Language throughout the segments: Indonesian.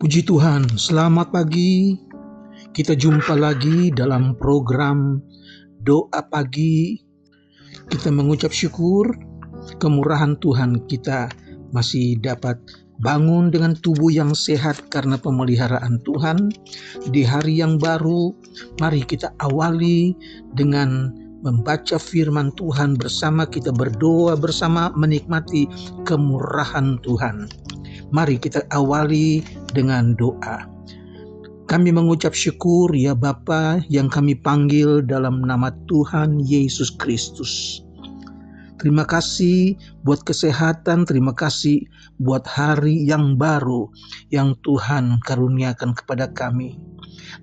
Puji Tuhan, selamat pagi. Kita jumpa lagi dalam program Doa Pagi. Kita mengucap syukur kemurahan Tuhan, kita masih dapat bangun dengan tubuh yang sehat karena pemeliharaan Tuhan. Di hari yang baru, mari kita awali dengan membaca firman Tuhan bersama, kita berdoa bersama menikmati kemurahan Tuhan. Mari kita awali dengan doa. Kami mengucap syukur ya Bapa yang kami panggil dalam nama Tuhan Yesus Kristus. Terima kasih buat kesehatan, terima kasih buat hari yang baru yang Tuhan karuniakan kepada kami.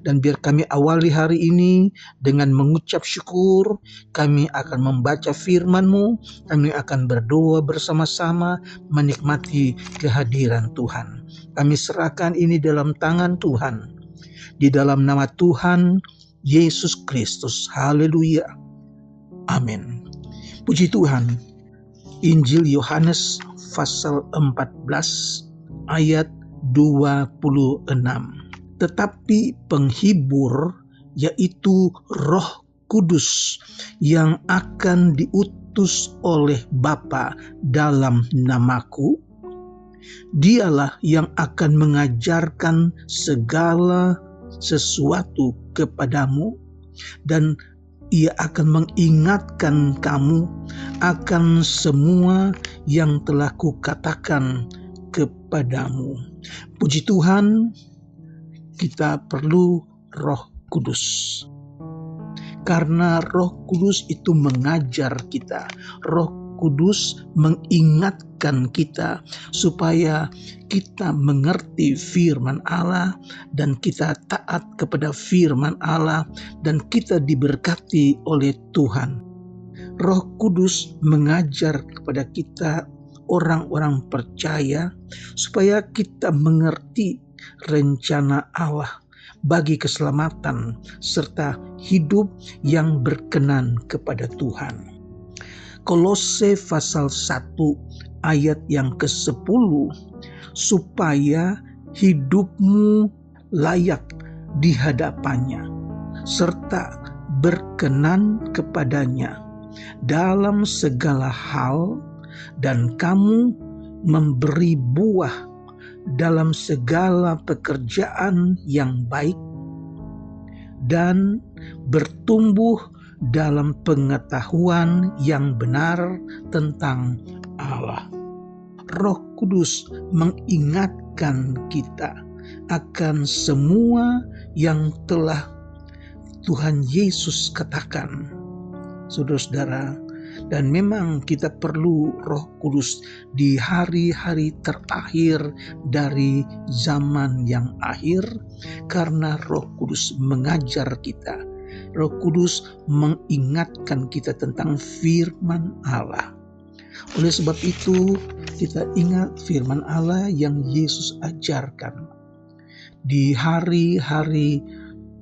Dan biar kami awali hari ini dengan mengucap syukur, kami akan membaca firman-Mu, kami akan berdoa bersama-sama menikmati kehadiran Tuhan. Kami serahkan ini dalam tangan Tuhan, di dalam nama Tuhan Yesus Kristus. Haleluya. Amin. Puji Tuhan. Injil Yohanes pasal 14 ayat 26. Tetapi penghibur, yaitu Roh Kudus yang akan diutus oleh Bapa dalam namaku, Dialah yang akan mengajarkan segala sesuatu kepadamu, dan Ia akan mengingatkan kamu akan semua yang telah kukatakan kepadamu. Puji Tuhan, kita perlu Roh Kudus. Karena Roh Kudus itu mengajar kita. Roh Kudus mengingatkan kita supaya kita mengerti firman Allah dan kita taat kepada firman Allah dan kita diberkati oleh Tuhan. Roh Kudus mengajar kepada kita orang-orang percaya supaya kita mengerti rencana Allah bagi keselamatan serta hidup yang berkenan kepada Tuhan. Kolose pasal 1 ayat yang ke-10, supaya hidupmu layak di hadapannya serta berkenan kepadanya dalam segala hal, dan kamu memberi buah dalam segala pekerjaan yang baik dan bertumbuh dalam pengetahuan yang benar tentang Allah. Roh Kudus mengingatkan kita akan semua yang telah Tuhan Yesus katakan, saudara-saudara. Dan memang kita perlu Roh Kudus di hari-hari terakhir dari zaman yang akhir, karena Roh Kudus mengajar kita. Roh Kudus mengingatkan kita tentang firman Allah. Oleh sebab itu, kita ingat firman Allah yang Yesus ajarkan di hari-hari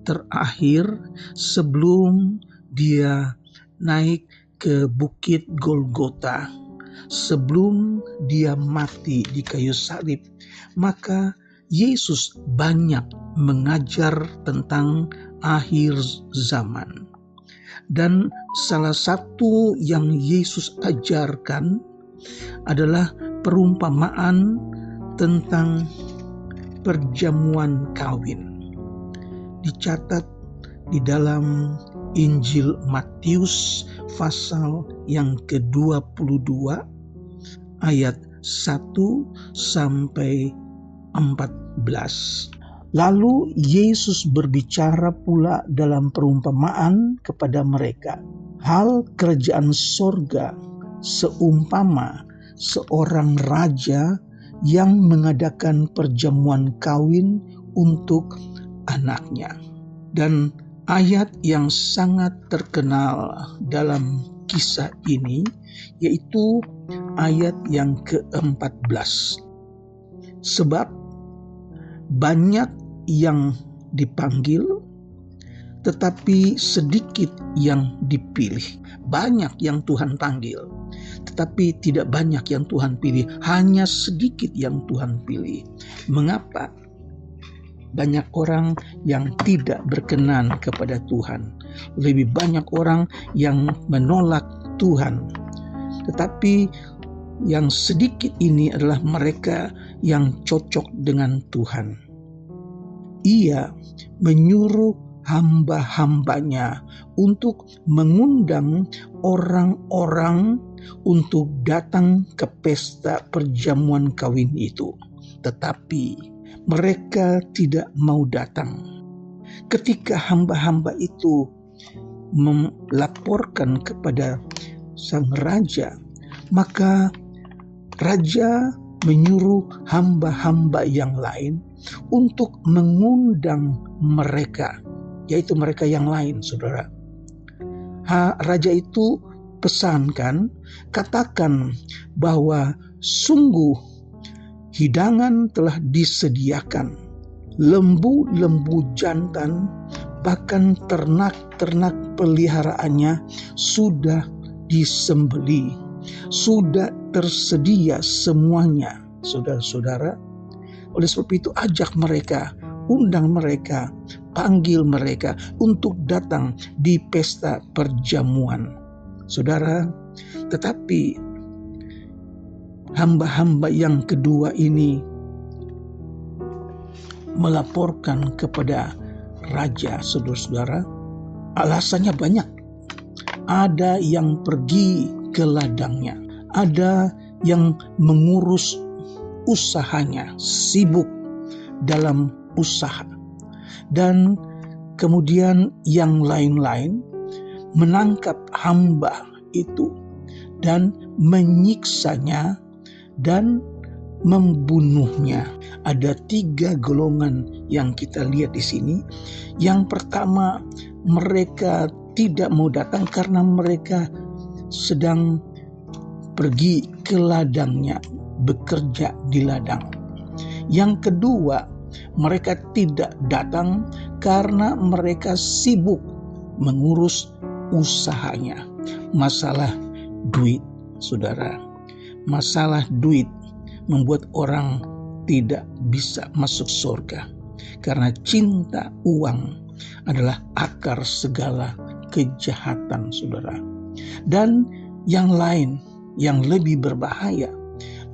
terakhir sebelum Dia naik ke Bukit Golgota, sebelum Dia mati di kayu salib. Maka Yesus banyak mengajar tentang akhir zaman. Dan salah satu yang Yesus ajarkan adalah perumpamaan tentang perjamuan kawin. Dicatat di dalam Injil Matius pasal yang ke-22 ayat 1 sampai 14. Lalu Yesus berbicara pula dalam perumpamaan kepada mereka. Hal kerajaan sorga seumpama seorang raja yang mengadakan perjamuan kawin untuk anaknya. Dan ayat yang sangat terkenal dalam kisah ini yaitu ayat yang ke-14. Sebab banyak yang dipanggil, tetapi sedikit yang dipilih. Banyak yang Tuhan panggil, tetapi tidak banyak yang Tuhan pilih. Hanya sedikit yang Tuhan pilih. Mengapa? banyak orang yang tidak berkenan kepada Tuhan. Lebih banyak orang yang menolak Tuhan. Tetapi yang sedikit ini adalah mereka yang cocok dengan Tuhan. Ia menyuruh hamba-hambanya untuk mengundang orang-orang untuk datang ke pesta perjamuan kawin itu. Tetapi mereka tidak mau datang. Ketika hamba-hamba itu melaporkan kepada sang raja, maka raja menyuruh hamba-hamba yang lain untuk mengundang mereka, yaitu mereka yang lain, saudara. Raja itu pesankan, katakan bahwa sungguh hidangan telah disediakan, lembu-lembu jantan, bahkan ternak-ternak peliharaannya sudah disembelih, sudah tersedia semuanya, saudara-saudara. Oleh sebab itu ajak mereka, undang mereka, panggil mereka untuk datang di pesta perjamuan, saudara. Tetapi hamba-hamba yang kedua ini melaporkan kepada raja, saudara-saudara. Alasannya banyak. Ada yang pergi ke ladangnya, ada yang mengurus usahanya, sibuk dalam usaha, dan kemudian yang lain-lain menangkap hamba itu dan menyiksanya dan membunuhnya. Ada 3 golongan yang kita lihat di sini. Yang pertama, mereka tidak mau datang karena mereka sedang pergi ke ladangnya, bekerja di ladang. Yang kedua, mereka tidak datang karena mereka sibuk mengurus usahanya. Masalah duit, saudara. Masalah duit membuat orang tidak bisa masuk surga, karena cinta uang adalah akar segala kejahatan, saudara. Dan yang lain yang lebih berbahaya,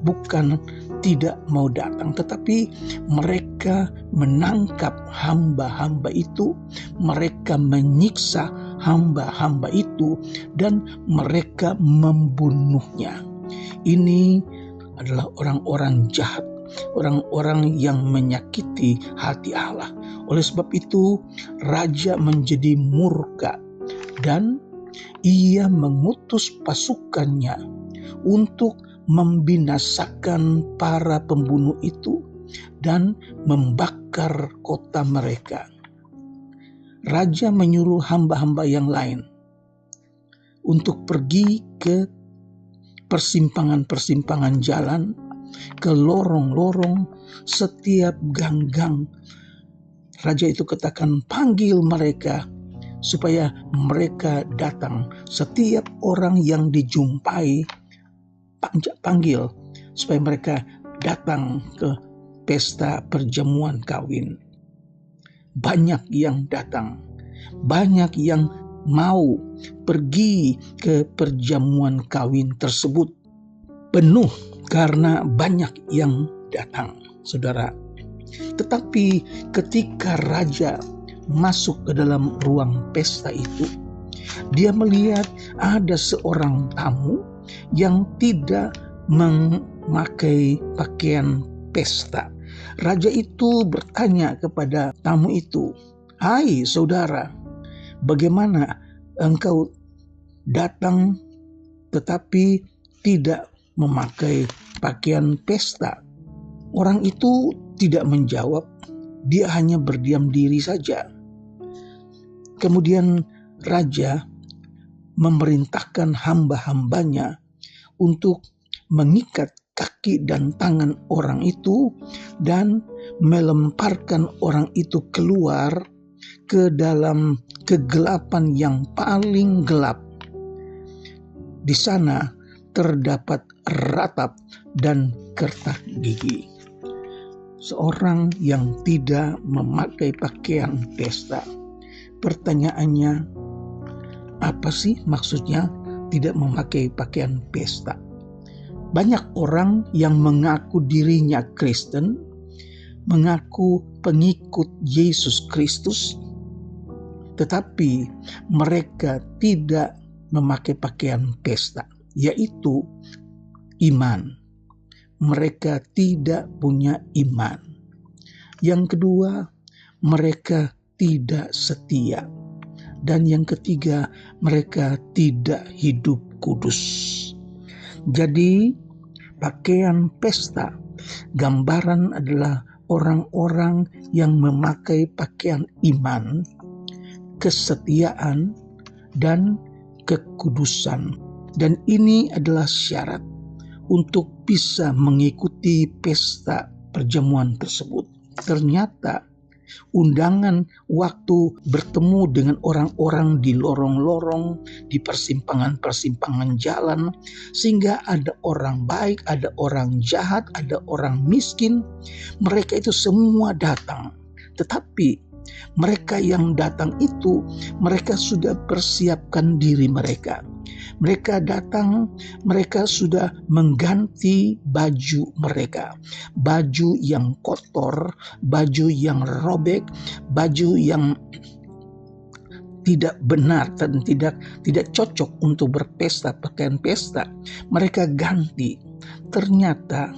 bukan tidak mau datang, tetapi mereka menangkap hamba-hamba itu, mereka menyiksa hamba-hamba itu, dan mereka membunuhnya. Ini adalah orang-orang jahat, orang-orang yang menyakiti hati Allah. Oleh sebab itu, raja menjadi murka dan ia mengutus pasukannya untuk membinasakan para pembunuh itu dan membakar kota mereka. Raja menyuruh hamba-hamba yang lain untuk pergi ke persimpangan-persimpangan jalan, ke lorong-lorong, setiap gang-gang. Raja itu katakan, panggil mereka supaya mereka datang. Setiap orang yang dijumpai, panggil supaya mereka datang ke pesta perjamuan kawin. Banyak yang datang, banyak yang mau pergi ke perjamuan kawin tersebut. Penuh karena banyak yang datang, saudara. Tetapi ketika raja masuk ke dalam ruang pesta itu, dia melihat ada seorang tamu yang tidak memakai pakaian pesta. Raja itu bertanya kepada tamu itu, "Hai saudara, bagaimana engkau datang tetapi tidak memakai pakaian pesta?" Orang itu tidak menjawab, dia hanya berdiam diri saja. Kemudian raja memerintahkan hamba-hambanya untuk mengikat kaki dan tangan orang itu dan melemparkan orang itu keluar ke dalam kegelapan yang paling gelap. Di sana terdapat ratap dan kertak gigi. seorang yang tidak memakai pakaian pesta. Pertanyaannya, apa sih maksudnya tidak memakai pakaian pesta? Banyak orang yang mengaku dirinya Kristen, mengaku pengikut Yesus Kristus, tetapi mereka tidak memakai pakaian pesta, yaitu iman. Mereka tidak punya iman. Yang kedua, mereka tidak setia. Dan yang ketiga, mereka tidak hidup kudus. Jadi, pakaian pesta, gambaran adalah orang-orang yang memakai pakaian iman, kesetiaan, dan kekudusan. Dan ini adalah syarat untuk bisa mengikuti pesta perjamuan tersebut. Ternyata undangan waktu bertemu dengan orang-orang di lorong-lorong, di persimpangan-persimpangan jalan, sehingga ada orang baik, ada orang jahat, ada orang miskin. Mereka itu semua datang. Tetapi mereka yang datang itu, mereka sudah persiapkan diri mereka. Mereka datang, mereka sudah mengganti baju mereka. Baju yang kotor, baju yang robek, baju yang tidak benar dan tidak cocok untuk berpesta, pakaian pesta. Mereka ganti. Ternyata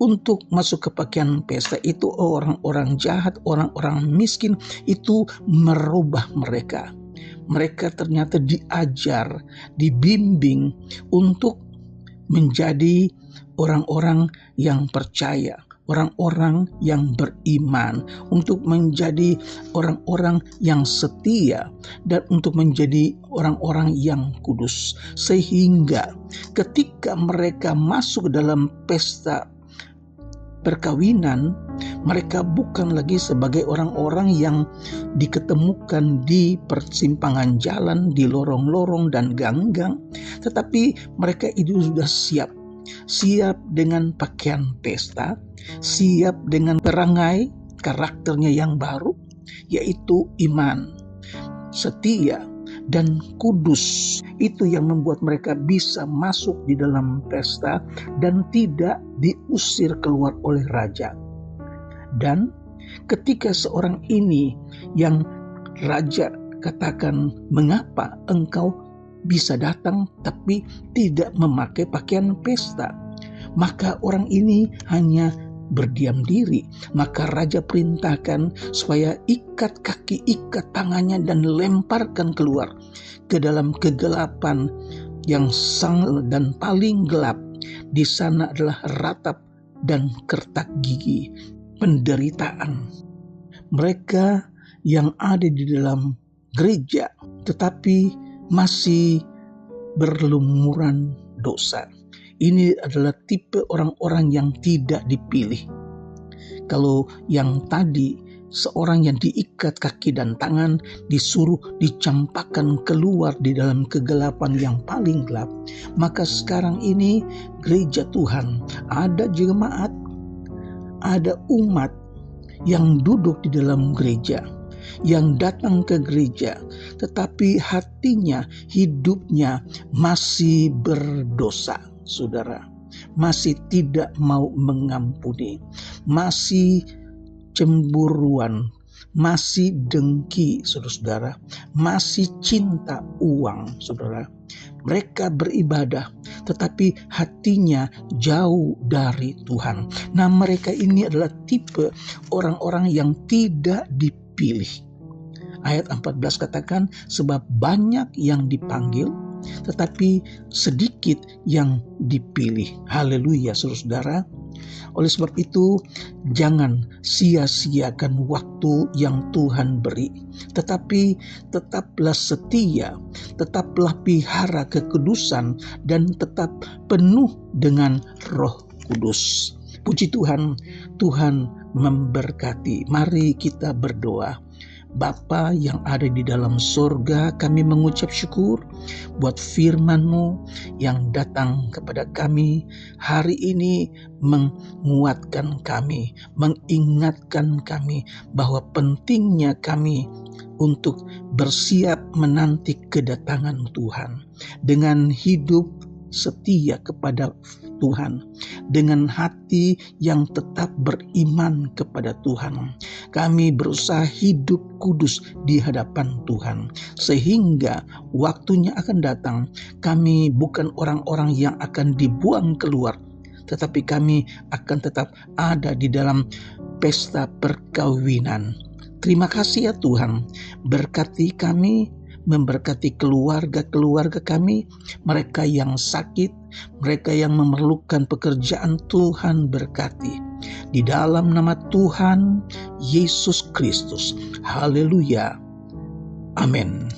untuk masuk ke pakaian pesta itu orang-orang jahat, orang-orang miskin itu merubah mereka. Mereka ternyata diajar, dibimbing untuk menjadi orang-orang yang percaya, orang-orang yang beriman, untuk menjadi orang-orang yang setia, dan untuk menjadi orang-orang yang kudus. Sehingga ketika mereka masuk dalam pesta perkawinan, mereka bukan lagi sebagai orang-orang yang diketemukan di persimpangan jalan, di lorong-lorong dan gang-gang, tetapi mereka itu sudah siap dengan pakaian pesta, siap dengan perangai karakternya yang baru, yaitu iman, setia, dan kudus. Itu yang membuat mereka bisa masuk di dalam pesta dan tidak diusir keluar oleh raja. Dan ketika seorang ini yang raja katakan, "Mengapa engkau bisa datang tapi tidak memakai pakaian pesta?" Maka orang ini hanya berdiam diri. Maka raja perintahkan supaya ikat kaki, ikat tangannya, dan lemparkan keluar ke dalam kegelapan yang sangat dan paling gelap. Di sana adalah ratap dan kertak gigi, penderitaan. Mereka yang ada di dalam gereja tetapi masih berlumuran dosa. Ini adalah tipe orang-orang yang tidak dipilih. Kalau yang tadi, seorang yang diikat kaki dan tangan, disuruh dicampakkan keluar di dalam kegelapan yang paling gelap, maka sekarang ini gereja Tuhan, ada jemaat, ada umat yang duduk di dalam gereja, yang datang ke gereja, tetapi hatinya, hidupnya masih berdosa. Saudara, masih tidak mau mengampuni, masih cemburuan, masih dengki, saudara, masih cinta uang, saudara. Mereka beribadah, tetapi hatinya jauh dari Tuhan. Nah, mereka ini adalah tipe orang-orang yang tidak dipilih. Ayat 14 katakan, sebab banyak yang dipanggil, tetapi sedikit yang dipilih. Haleluya, saudara. Oleh sebab itu, jangan sia-siakan waktu yang Tuhan beri, tetapi tetaplah setia, tetaplah pelihara kekudusan, dan tetap penuh dengan Roh Kudus. Puji Tuhan, Tuhan memberkati. Mari kita berdoa. Bapa yang ada di dalam surga, kami mengucap syukur buat firman-Mu yang datang kepada kami hari ini, menguatkan kami, mengingatkan kami bahwa pentingnya kami untuk bersiap menanti kedatangan Tuhan dengan hidup setia kepada Tuhan, dengan hati yang tetap beriman kepada Tuhan. Kami berusaha hidup kudus di hadapan Tuhan, sehingga waktunya akan datang kami bukan orang-orang yang akan dibuang keluar, tetapi kami akan tetap ada di dalam pesta perkawinan. Terima kasih ya Tuhan, berkati kami, memberkati keluarga-keluarga kami, mereka yang sakit, mereka yang memerlukan pekerjaan, Tuhan berkati. Di dalam nama Tuhan Yesus Kristus. Haleluya. Amin.